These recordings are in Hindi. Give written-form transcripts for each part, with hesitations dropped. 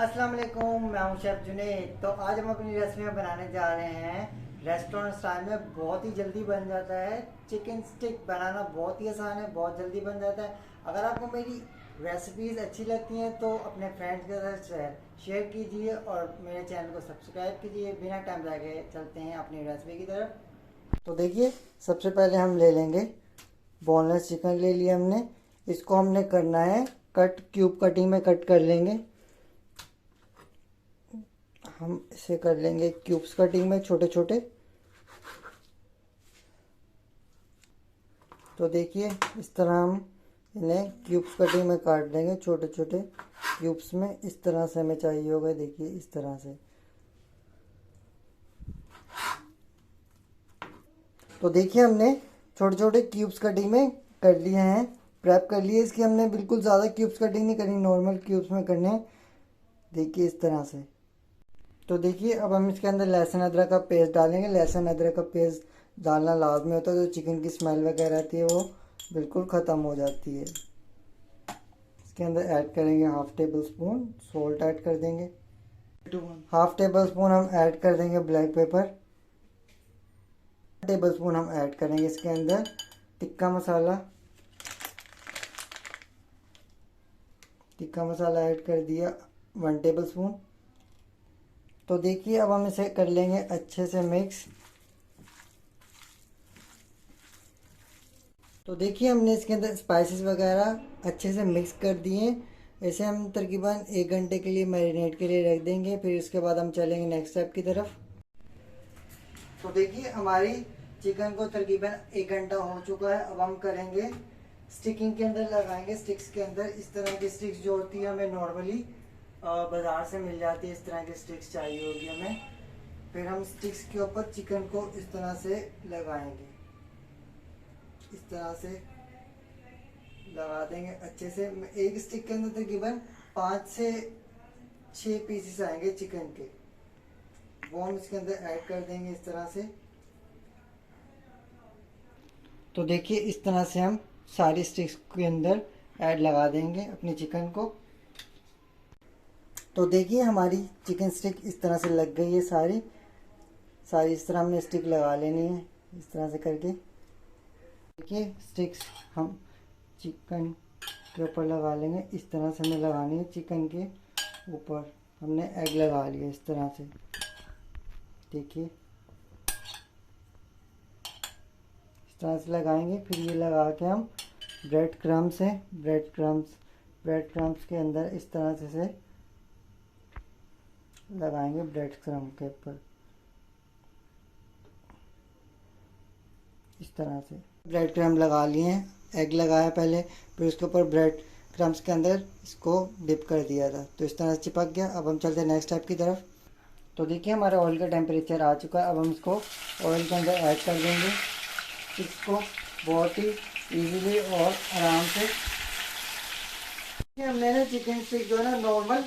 अस्सलाम वालेकुम, मैं हूं शेफ़ जुनैद। तो आज हम अपनी रेसिपी में बनाने जा रहे हैं रेस्टोरेंट स्टाइल में, बहुत ही जल्दी बन जाता है चिकन स्टिक। बनाना बहुत ही आसान है, बहुत जल्दी बन जाता है। अगर आपको मेरी रेसिपीज़ अच्छी लगती हैं तो अपने फ्रेंड्स के साथ शेयर कीजिए और मेरे चैनल को सब्सक्राइब कीजिए। बिना टाइम लगे चलते हैं अपनी रेसिपी की तरफ। तो देखिए, सबसे पहले हम ले लेंगे बोनलेस चिकन। ले लिया हमने, इसको हमने करना है कट, क्यूब कटिंग में कट कर लेंगे। हम इसे कर लेंगे क्यूब्स कटिंग में, छोटे छोटे। तो देखिए, इस तरह हम इन्हें क्यूब्स कटिंग में काट देंगे, छोटे छोटे क्यूब्स में। इस तरह से हमें चाहिए होगा, देखिए इस तरह से। तो देखिए, हमने छोटे छोटे क्यूब्स कटिंग में कर लिए हैं, प्रेप कर लिए। इसकी हमने बिल्कुल ज़्यादा क्यूब्स कटिंग नहीं करनी, नॉर्मल क्यूब्स में करने हैं, देखिए इस तरह से। तो देखिए, अब हम इसके अंदर लहसुन अदरक का पेस्ट डालेंगे। लहसुन अदरक का पेस्ट डालना लाजमी होता है, जो चिकन की स्मेल वगैरह आती है वो बिल्कुल ख़त्म हो जाती है। इसके अंदर ऐड करेंगे half table spoon salt, add कर देंगे। हाफ़ टेबल स्पून हम ऐड कर देंगे ब्लैक पेपर। टेबल स्पून हम ऐड करेंगे इसके अंदर टिक्का मसाला। टिक्का मसाला ऐड कर दिया 1 टेबल स्पून। तो देखिए, अब हम इसे कर लेंगे अच्छे से मिक्स। तो देखिए, हमने इसके अंदर स्पाइसेस वगैरह अच्छे से मिक्स कर दिए। इसे हम तकरीबन 1 घंटे के लिए मैरिनेट के लिए रख देंगे, फिर उसके बाद हम चलेंगे नेक्स्ट स्टेप की तरफ। तो देखिए, हमारी चिकन को तकरीबन 1 घंटा हो चुका है। अब हम करेंगे स्टिकिंग के अंदर लगाएंगे। स्टिक्स के अंदर इस तरह की स्टिक्स जो होती है हमें नॉर्मली बाज़ार से मिल जाती है, इस तरह की स्टिक्स चाहिए होगी हमें। फिर हम स्टिक्स के ऊपर चिकन को इस तरह से लगाएंगे, इस तरह से लगा देंगे अच्छे से। एक स्टिक के अंदर तकरीबन 5 से 6 पीसेस आएंगे चिकन के, वो हम इसके अंदर ऐड कर देंगे इस तरह से। तो देखिए, इस तरह से हम सारी स्टिक्स के अंदर ऐड लगा देंगे अपनी चिकन को। तो देखिए, हमारी चिकन स्टिक इस तरह से लग गई है सारी सारी। इस तरह हमने स्टिक लगा लेनी है, इस तरह से करके। देखिए, स्टिक्स हम चिकन के ऊपर लगा लेंगे, इस तरह से हमें लगानी है। चिकन के ऊपर हमने एग लगा लिया इस तरह से, देखिए इस तरह से लगाएंगे। फिर ये लगा के हम ब्रेड क्रम्स है, ब्रेड क्रम्स के अंदर इस तरह से लगाएंगे ब्रेड क्रम्ब के ऊपर, इस तरह से। ब्रेड क्रम्ब लगा लिए हैं, एग लगाया पहले, फिर उसके ऊपर ब्रेड क्रम्स के अंदर इसको डिप कर दिया था, तो इस तरह से चिपक गया। अब हम चलते हैं नेक्स्ट स्टेप की तरफ। तो देखिए, हमारा ऑयल का टेम्परेचर आ चुका है। अब हम इसको ऑयल के अंदर ऐड कर देंगे। इसको बहुत ही इजीली और आराम से हमने ना चिकन स्टिक जो है ना नॉर्मल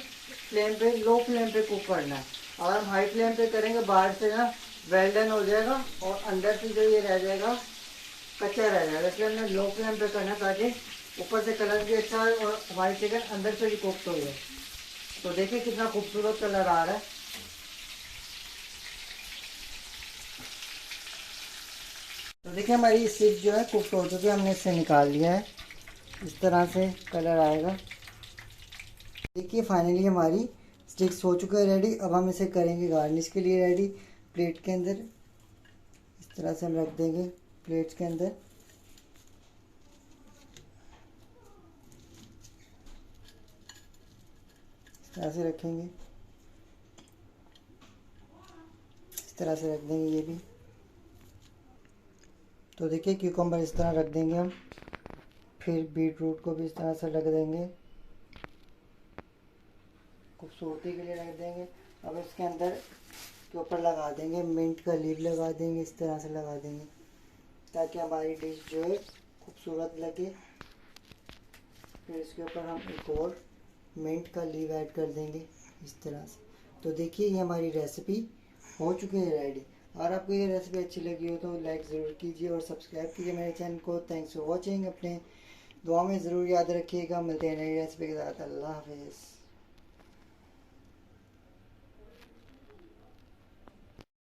फ्लेम पे, लो फ्लेम पे कुक करना है। अगर हम हाई फ्लेम पे करेंगे बाहर से ना वेल डन हो जाएगा और अंदर से जो ये रह जाएगा कच्चा रह जाएगा। इसलिए हमने लो फ्लेम पे करना, ताकि ऊपर से कलर भी अच्छा है और हमारी चिकन अंदर से भी कुक हो जाए। तो देखिए, कितना खूबसूरत कलर आ रहा है। तो देखिए, हमारी स्टिक जो है कुक हो चुकी है, हमने इसे निकाल लिया है। इस तरह से कलर आएगा। देखिए, फाइनली हमारी स्टिक्स हो चुके हैं रेडी। अब हम इसे करेंगे गार्निश के लिए रेडी। प्लेट के अंदर इस तरह से हम रख देंगे, प्लेट्स के अंदर। इस तरह से रखेंगे, इस तरह से रख देंगे ये भी। तो देखिए, क्यूकम्बर इस तरह रख देंगे हम, फिर बीट रूट को भी इस तरह से रख देंगे, खूबसूरती के लिए रख देंगे। अब इसके अंदर के ऊपर लगा देंगे मिंट का लीव, लगा देंगे, इस तरह से लगा देंगे, ताकि हमारी डिश जो है खूबसूरत लगे। फिर इसके ऊपर हम एक और मिंट का लीव ऐड कर देंगे इस तरह से। तो देखिए, ये हमारी रेसिपी हो चुकी है रेडी। अगर आपको ये रेसिपी अच्छी लगी हो तो लाइक ज़रूर कीजिए और सब्सक्राइब कीजिए मेरे चैनल को। Thanks for watching. अपने दुआ में ज़रूर याद रखिएगा। मिलते हैं नई रेसिपी के साथ। अल्लाह हाफिज़।